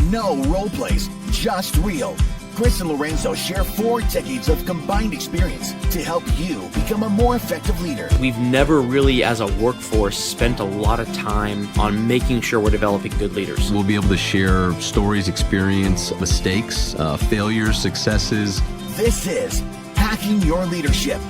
No role plays, just real. Chris and Lorenzo share 4 decades of combined experience to help you become a more effective leader. We've never really, as a workforce, spent a lot of time on making sure we're developing good leaders. We'll be able to share stories, experience, mistakes, failures, successes. This is Hacking Your Leadership.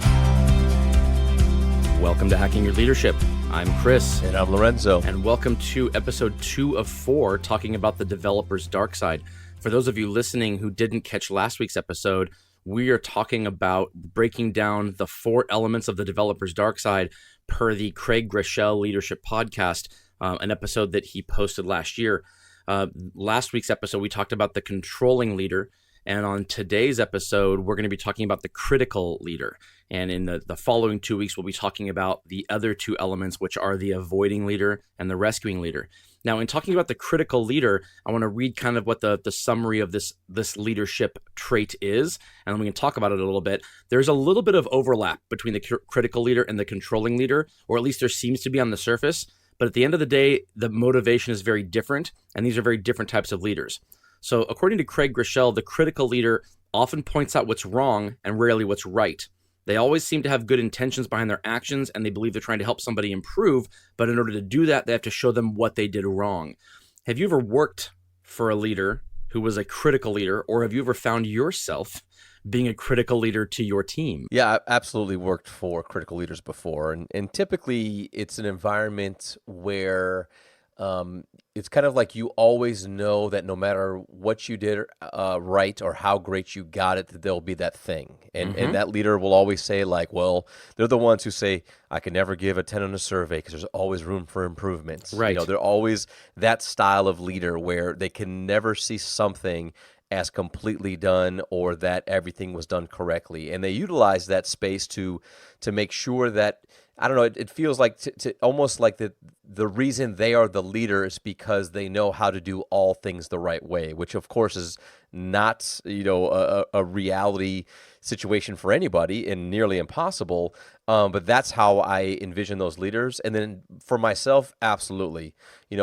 Welcome to Hacking Your Leadership. I'm Chris. And I'm Lorenzo. And welcome to episode 2 of 4, talking about the developer's dark side. For those of you listening who didn't catch last week's episode, we are talking about breaking down the 4 elements of the developer's dark side per the Craig Groeschel Leadership Podcast, an episode that he posted last year. Last week's episode, we talked about the controlling leader. And on today's episode, we're going to be talking about the critical leader. And in the following 2 weeks, we'll be talking about the other 2 elements, which are the avoiding leader and the rescuing leader. Now, in talking about the critical leader, I want to read kind of what the summary of this leadership trait is, and then we can talk about it a little bit. There's a little bit of overlap between the critical leader and the controlling leader, or at least there seems to be on the surface. But at the end of the day, the motivation is very different, and these are very different types of leaders. So according to Craig Groeschel, the critical leader often points out what's wrong and rarely what's right. They always seem to have good intentions behind their actions, and they believe they're trying to help somebody improve, but in order to do that, they have to show them what they did wrong. Have you ever worked for a leader who was a critical leader, or have you ever found yourself being a critical leader to your team? Yeah, I've absolutely worked for critical leaders before, and typically it's an environment where it's kind of like you always know that no matter what you did right or how great you got it, that there'll be that thing. And that leader will always say, like, well, they're the ones who say, I can never give a 10 on a survey because there's always room for improvements. Right. You know, they're always that style of leader where they can never see something as completely done or that everything was done correctly. And they utilize that space to make sure that, I don't know, it feels like to almost like the reason they are the leader is because they know how to do all things the right way, which of course is not, a reality situation for anybody and nearly impossible. But that's how I envision those leaders. And then for myself, absolutely.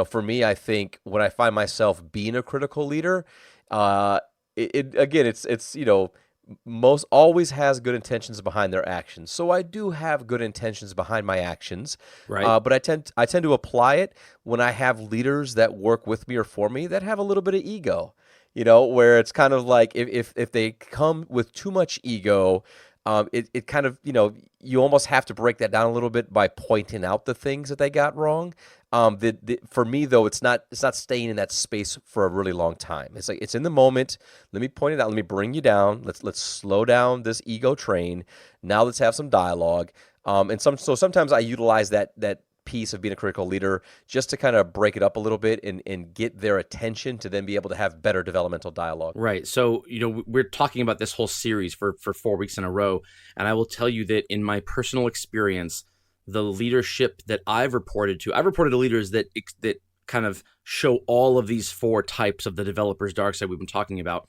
For me, I think when I find myself being a critical leader, it's most always has good intentions behind their actions. So I do have good intentions behind my actions, right? But I tend to apply it when I have leaders that work with me or for me that have a little bit of ego, where it's kind of like if they come with too much ego, it kind of, you almost have to break that down a little bit by pointing out the things that they got wrong. For me though, it's not staying in that space for a really long time. It's like, it's in the moment. Let me point it out. Let me bring you down. Let's slow down this ego train. Now let's have some dialogue. So sometimes I utilize that piece of being a critical leader just to kind of break it up a little bit and get their attention to then be able to have better developmental dialogue. Right. So, we're talking about this whole series for 4 weeks in a row. And I will tell you that in my personal experience, the leadership that I've reported to leaders that kind of show all of these 4 types of the developer's dark side we've been talking about.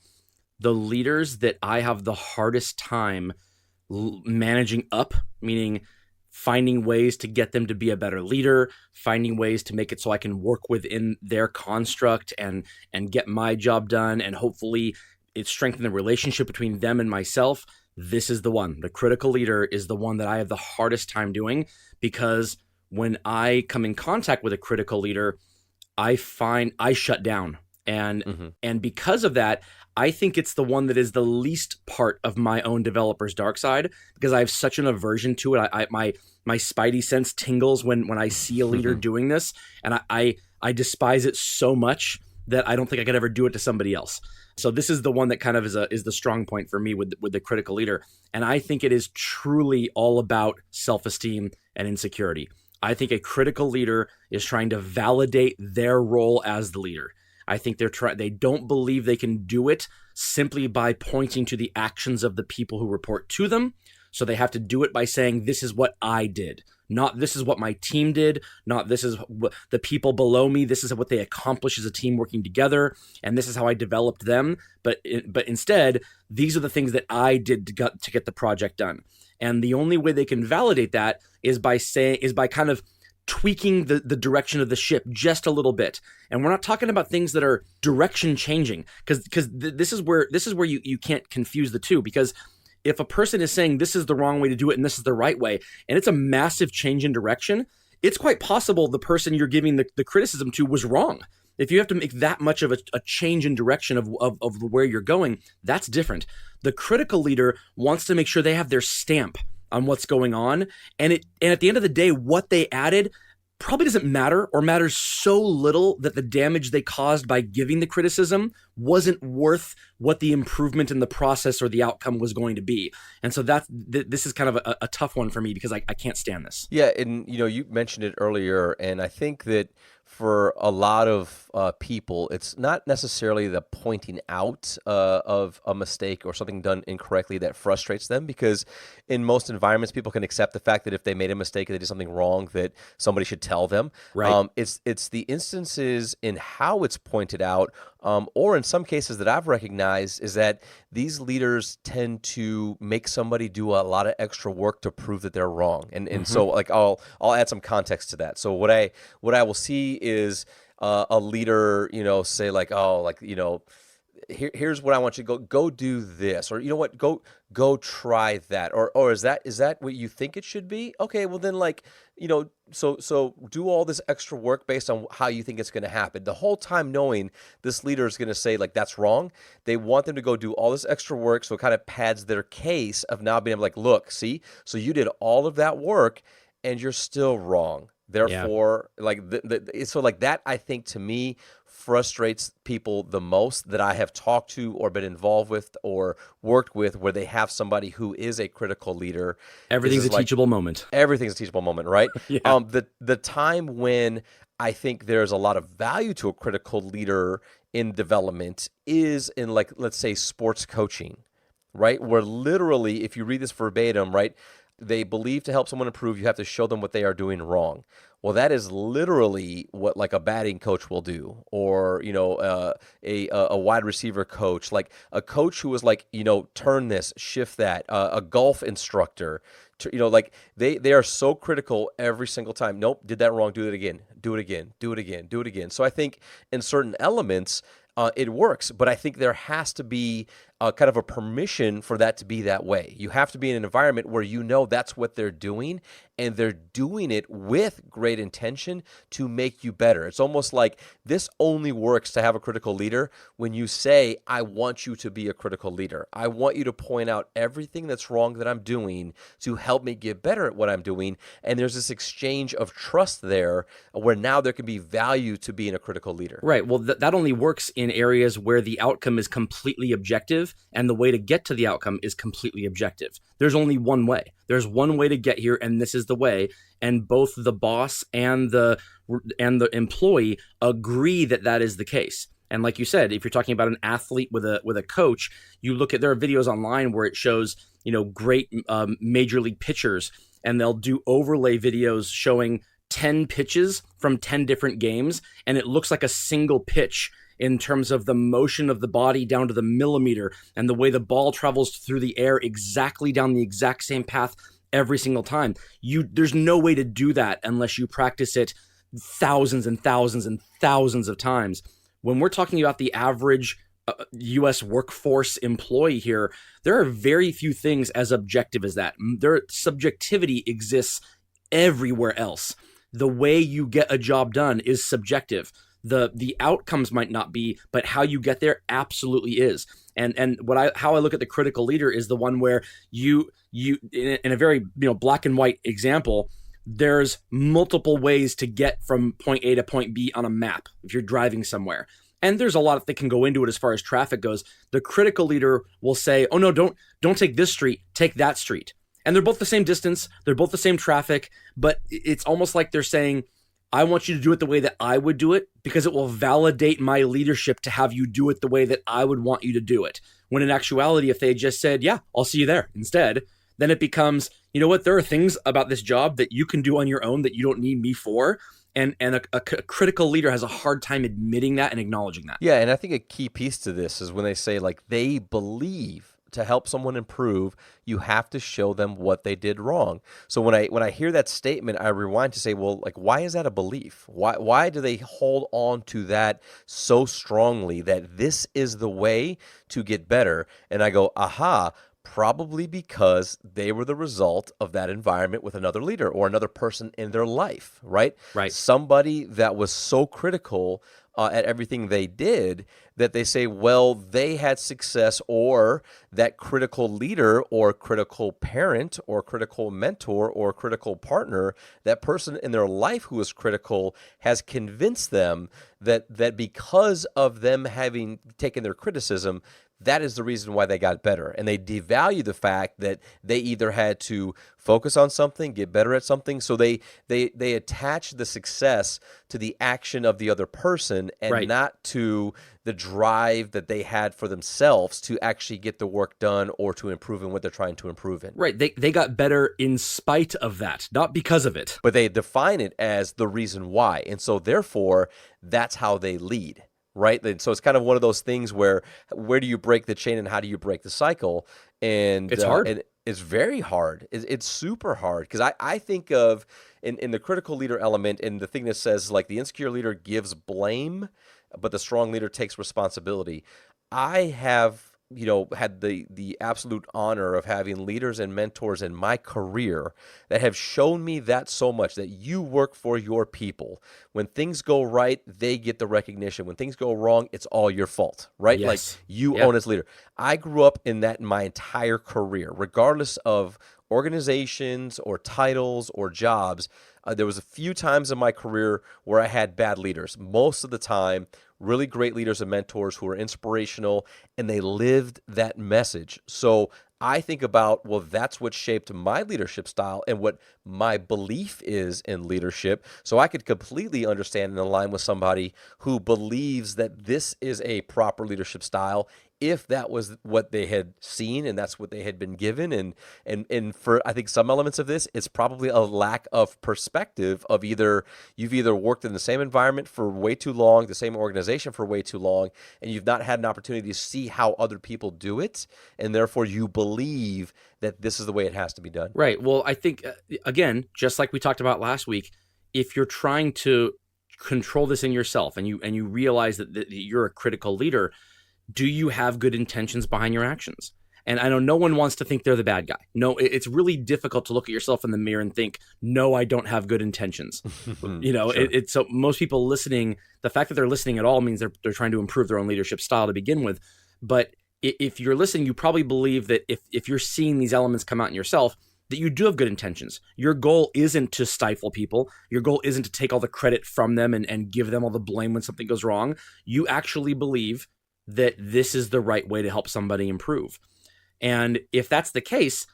The leaders that I have the hardest time managing up, meaning finding ways to get them to be a better leader, finding ways to make it so I can work within their construct and get my job done, and hopefully it strengthens the relationship between them and myself. This is the one. The critical leader is the one that I have the hardest time doing, because when I come in contact with a critical leader, I find I shut down. And because of that, I think it's the one that is the least part of my own developer's dark side, because I have such an aversion to it. My spidey sense tingles when I see a leader doing this, and I despise it so much that I don't think I could ever do it to somebody else. So this is the one that kind of is the strong point for me with the critical leader. And I think it is truly all about self-esteem and insecurity. I think a critical leader is trying to validate their role as the leader. I think they don't believe they can do it simply by pointing to the actions of the people who report to them. So they have to do it by saying, this is what I did, not this is what my team did, not this is what the people below me, this is what they accomplished as a team working together, and this is how I developed them. But instead, these are the things that I did to get the project done. And the only way they can validate that is by kind of tweaking the direction of the ship just a little bit. And we're not talking about things that are direction changing, because this is where you can't confuse the two. Because if a person is saying this is the wrong way to do it and this is the right way, and it's a massive change in direction, it's quite possible the person you're giving the criticism to was wrong. If you have to make that much of a change in direction of where you're going, that's different. The critical leader wants to make sure they have their stamp on what's going on. And at the end of the day, what they added probably doesn't matter, or matters so little that the damage they caused by giving the criticism wasn't worth what the improvement in the process or the outcome was going to be. And so this is kind of a tough one for me, because I can't stand this. Yeah, and you mentioned it earlier, and I think that for a lot of people, it's not necessarily the pointing out of a mistake or something done incorrectly that frustrates them, because in most environments, people can accept the fact that if they made a mistake or they did something wrong, that somebody should tell them. Right. It's the instances in how it's pointed out, or in some cases that I've recognized, is that these leaders tend to make somebody do a lot of extra work to prove that they're wrong. And so like I'll add some context to that. So what I will see is a leader, say like, here's what I want you to go do this, or what, go try that, or is that what you think it should be? Okay, well then, so do all this extra work based on how you think it's going to happen. The whole time knowing this leader is going to say like that's wrong. They want them to go do all this extra work, so it kind of pads their case of now being able to like, look, see, so you did all of that work and you're still wrong. Therefore, so like that, I think to me frustrates people the most that I have talked to or been involved with or worked with, where they have somebody who is a critical leader. Everything's a teachable moment. Everything's a teachable moment, right? Yeah. The time when I think there's a lot of value to a critical leader in development is in, like, let's say sports coaching, right? Where literally, if you read this verbatim, right, they believe to help someone improve, you have to show them what they are doing wrong. Well, that is literally what like a batting coach will do, or a wide receiver coach, like a coach who is like, turn this, shift that, a golf instructor, like they are so critical every single time. Nope, did that wrong. Do it again. Do it again. Do it again. Do it again. So I think in certain elements, it works, but I think there has to be kind of a permission for that to be that way. You have to be in an environment where that's what they're doing, and they're doing it with great intention to make you better. It's almost like this only works to have a critical leader when you say, I want you to be a critical leader. I want you to point out everything that's wrong that I'm doing to help me get better at what I'm doing. And there's this exchange of trust there where now there can be value to being a critical leader. Right. Well, that only works in areas where the outcome is completely objective and the way to get to the outcome is completely objective. There's only one way. There's one way to get here, and this is the way. And both the boss and the employee agree that that is the case. And like you said, if you're talking about an athlete with a coach, there are videos online where it shows, great major league pitchers, and they'll do overlay videos showing 10 pitches from 10 different games, and it looks like a single pitch in terms of the motion of the body down to the millimeter and the way the ball travels through the air exactly down the exact same path every single time. There's no way to do that unless you practice it thousands and thousands and thousands of times. When we're talking about the average U.S. workforce employee here, there are very few things as objective as that. Their subjectivity exists everywhere else. The way you get a job done is subjective. The outcomes might not be, but how you get there absolutely is. And how I look at the critical leader is the one where you in a very black and white example, there's multiple ways to get from point A to point B on a map if you're driving somewhere. And there's a lot that can go into it as far as traffic goes. The critical leader will say, oh no, don't take this street, take that street. And they're both the same distance, they're both the same traffic, but it's almost like they're saying, I want you to do it the way that I would do it because it will validate my leadership to have you do it the way that I would want you to do it. When in actuality, if they just said, yeah, I'll see you there instead, then it becomes, you know what, there are things about this job that you can do on your own that you don't need me for. And a critical leader has a hard time admitting that and acknowledging that. Yeah, and I think a key piece to this is when they say like they believe to help someone improve, you have to show them what they did wrong. So when I hear that statement, I rewind to say, well, like, why is that a belief? Why do they hold on to that so strongly that this is the way to get better? And I go, aha, probably because they were the result of that environment with another leader or another person in their life, right? Right. Somebody that was so critical at everything they did that they say, well, they had success, or that critical leader or critical parent or critical mentor or critical partner, that person in their life who was critical has convinced them that because of them having taken their criticism, that is the reason why they got better. And they devalue the fact that they either had to focus on something, get better at something. So they attach the success to the action of the other person and Right. not to the drive that they had for themselves to actually get the work done or to improve in what they're trying to improve in. Right. They got better in spite of that, not because of it. But they define it as the reason why. And so therefore, that's how they lead. Right. And so it's kind of one of those things where do you break the chain and how do you break the cycle? And It's hard. And it's very hard. It's super hard because I think of in the critical leader element and the thing that says like the insecure leader gives blame, but the strong leader takes responsibility. I have had the absolute honor of having leaders and mentors in my career that have shown me that so much, that you work for your people. When things go right, they get the recognition. When things go wrong, it's all your fault, right? Yes. Like you Yep. own as leader. I grew up in that my entire career, regardless of organizations or titles or jobs. There was a few times in my career where I had bad leaders. Most of the time, really great leaders and mentors who were inspirational, and they lived that message. So I think about, well, that's what shaped my leadership style and what my belief is in leadership. So I could completely understand and align with somebody who believes that this is a proper leadership style if that was what they had seen and that's what they had been given. And for, I think, some elements of this, it's probably a lack of perspective of you've either worked in the same environment for way too long, the same organization for way too long, and you've not had an opportunity to see how other people do it, and therefore you believe that this is the way it has to be done. Right. Well, I think, again, just like we talked about last week, if you're trying to control this in yourself and you realize that you're a critical leader, do you have good intentions behind your actions? And I know no one wants to think they're the bad guy. No, it's really difficult to look at yourself in the mirror and think, no, I don't have good intentions. Sure. So most people listening, the fact that they're listening at all means they're trying to improve their own leadership style to begin with. But if you're listening, you probably believe that if you're seeing these elements come out in yourself, that you do have good intentions. Your goal isn't to stifle people. Your goal isn't to take all the credit from them and give them all the blame when something goes wrong. You actually believe that this is the right way to help somebody improve. And if that's the case,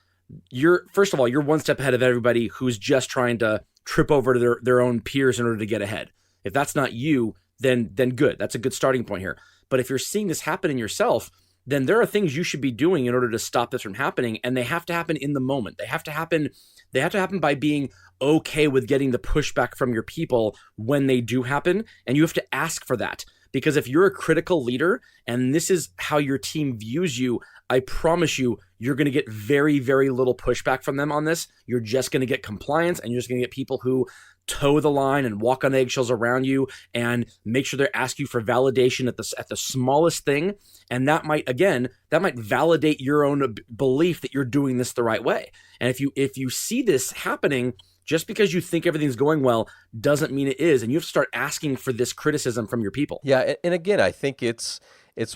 first of all, you're one step ahead of everybody who's just trying to trip over their own peers in order to get ahead. If that's not you, then good. That's a good starting point here. But if you're seeing this happen in yourself, then there are things you should be doing in order to stop this from happening. And they have to happen in the moment. They have to happen by being okay with getting the pushback from your people when they do happen. And you have to ask for that. Because if you're a critical leader and this is how your team views you, I promise you're going to get very, very little pushback from them on this. You're just going to get compliance, and you're just going to get people who toe the line and walk on eggshells around you and make sure they ask you for validation at the smallest thing. And that might validate your own belief that you're doing this the right way. And if you see this happening, just because you think everything's going well doesn't mean it is. And you have to start asking for this criticism from your people. Yeah, and again, I think it's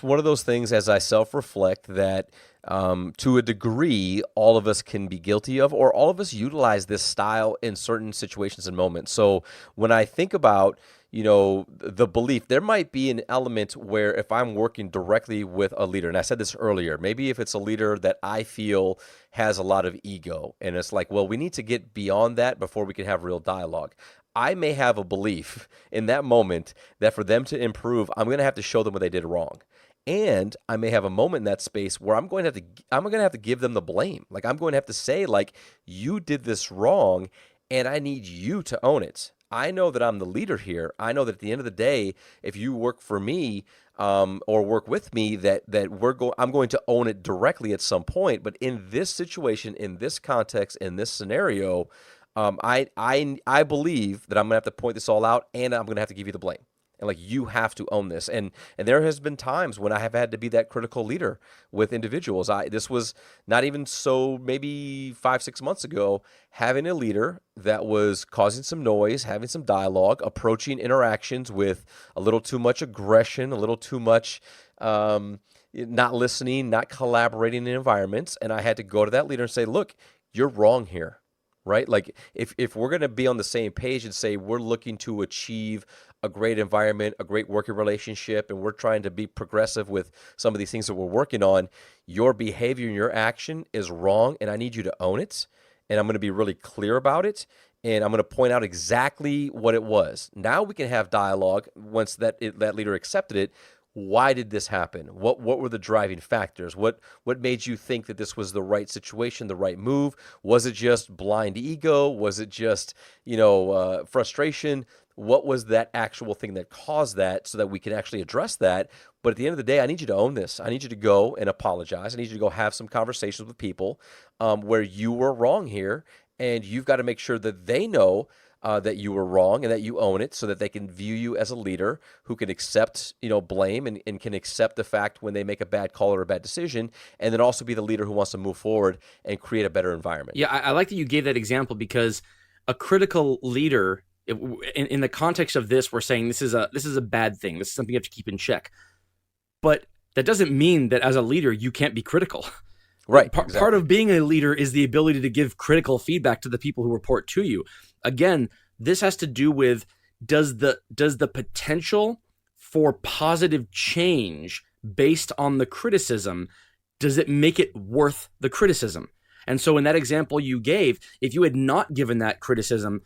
one of those things, as I self-reflect, that to a degree, all of us can be guilty of, or all of us utilize this style in certain situations and moments. So when I think about, the belief, there might be an element where if I'm working directly with a leader, and I said this earlier, maybe if it's a leader that I feel has a lot of ego, and it's like, well, we need to get beyond that before we can have real dialogue. I may have a belief in that moment that for them to improve, I'm going to have to show them what they did wrong. And I may have a moment in that space where I'm going to have to give them the blame. Like, I'm going to have to say, like, you did this wrong, and I need you to own it. I know that I'm the leader here. I know that at the end of the day, if you work for me or work with me, I'm going to own it directly at some point. But in this situation, in this context, in this scenario, I believe that I'm gonna have to point this all out, and I'm gonna have to give you the blame. And like, you have to own this. And there has been times when I have had to be that critical leader with individuals. This was not even so maybe 5-6 months ago, having a leader that was causing some noise, having some dialogue, approaching interactions with a little too much aggression, a little too much not listening, not collaborating in environments. And I had to go to that leader and say, look, you're wrong here. Right? Like, if we're going to be on the same page and say we're looking to achieve a great environment, a great working relationship, and we're trying to be progressive with some of these things that we're working on, your behavior and your action is wrong, and I need you to own it. And I'm going to be really clear about it, and I'm going to point out exactly what it was. Now we can have dialogue once that leader accepted it. Why did this happen? What were the driving factors? What made you think that this was the right situation, the right move? Was it just blind ego? Was it just, frustration? What was that actual thing that caused that, so that we can actually address that? But at the end of the day, I need you to own this. I need you to go and apologize. I need you to go have some conversations with people where you were wrong here, and you've got to make sure that they know that you were wrong and that you own it, so that they can view you as a leader who can accept, blame and can accept the fact when they make a bad call or a bad decision, and then also be the leader who wants to move forward and create a better environment. Yeah, I like that you gave that example, because a critical leader, in the context of this, we're saying this is a bad thing. This is something you have to keep in check. But that doesn't mean that as a leader you can't be critical. Right. Exactly. Part of being a leader is the ability to give critical feedback to the people who report to you. Again, this has to do with, does the potential for positive change based on the criticism, does it make it worth the criticism? And so in that example you gave, if you had not given that criticism,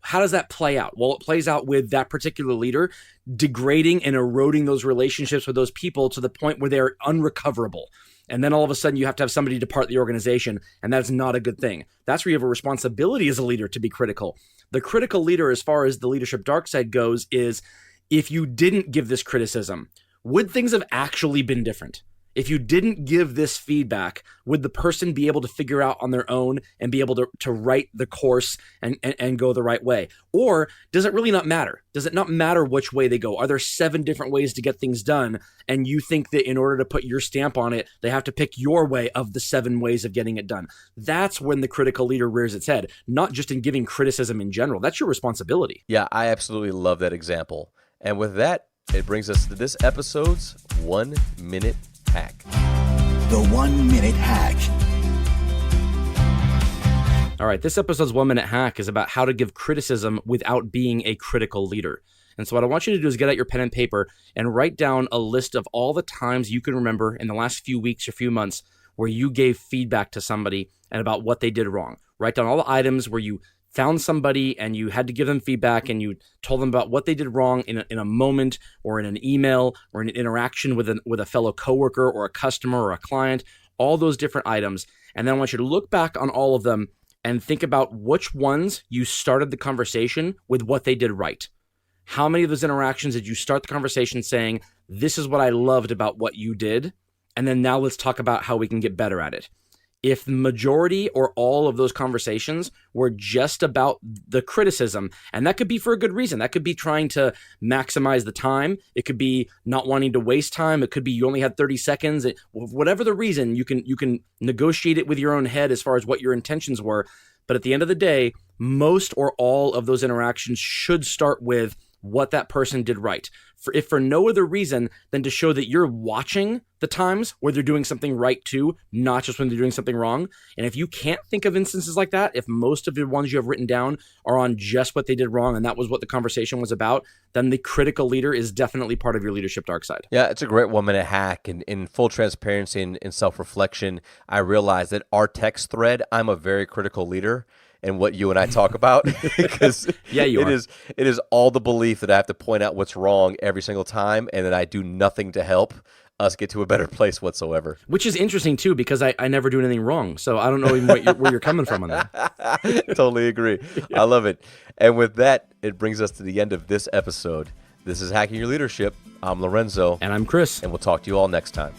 how does that play out? Well, it plays out with that particular leader degrading and eroding those relationships with those people to the point where they're unrecoverable. And then all of a sudden you have to have somebody depart the organization, and that's not a good thing. That's where you have a responsibility as a leader to be critical. The critical leader, as far as the leadership dark side goes, is if you didn't give this criticism, would things have actually been different? If you didn't give this feedback, would the person be able to figure out on their own and be able to write the course and go the right way? Or does it really not matter? Does it not matter which way they go? Are there 7 different ways to get things done, and you think that in order to put your stamp on it, they have to pick your way of the 7 ways of getting it done? That's when the critical leader rears its head, not just in giving criticism in general. That's your responsibility. Yeah, I absolutely love that example. And with that, it brings us to this episode's 1 minute hack. The 1 minute hack. All right, this episode's 1 minute hack is about how to give criticism without being a critical leader. And so what I want you to do is get out your pen and paper and write down a list of all the times you can remember in the last few weeks or few months where you gave feedback to somebody and about what they did wrong. Write down all the items where you found somebody and you had to give them feedback and you told them about what they did wrong in a moment, or in an email, or in an interaction with a fellow coworker or a customer or a client, all those different items. And then I want you to look back on all of them and think about which ones you started the conversation with what they did right. How many of those interactions did you start the conversation saying, this is what I loved about what you did, and then now let's talk about how we can get better at it? If the majority or all of those conversations were just about the criticism, and that could be for a good reason. That could be trying to maximize the time. It could be not wanting to waste time. It could be you only had 30 seconds. Whatever the reason, you can negotiate it with your own head as far as what your intentions were. But at the end of the day, most or all of those interactions should start with what that person did right. If for no other reason than to show that you're watching the times where they're doing something right too, not just when they're doing something wrong. And if you can't think of instances like that, if most of the ones you have written down are on just what they did wrong and that was what the conversation was about, then the critical leader is definitely part of your leadership dark side. Yeah, it's a great 1 minute hack. And in full transparency and self-reflection, I realized that our text thread, I'm a very critical leader. And what you and I talk about, because yeah, it is all the belief that I have to point out what's wrong every single time, and that I do nothing to help. us get to a better place whatsoever. Which is interesting too, because I never do anything wrong. So I don't know even where you're coming from on that. Totally agree. I love it. And with that, it brings us to the end of this episode. This is Hacking Your Leadership. I'm Lorenzo. And I'm Chris. And we'll talk to you all next time.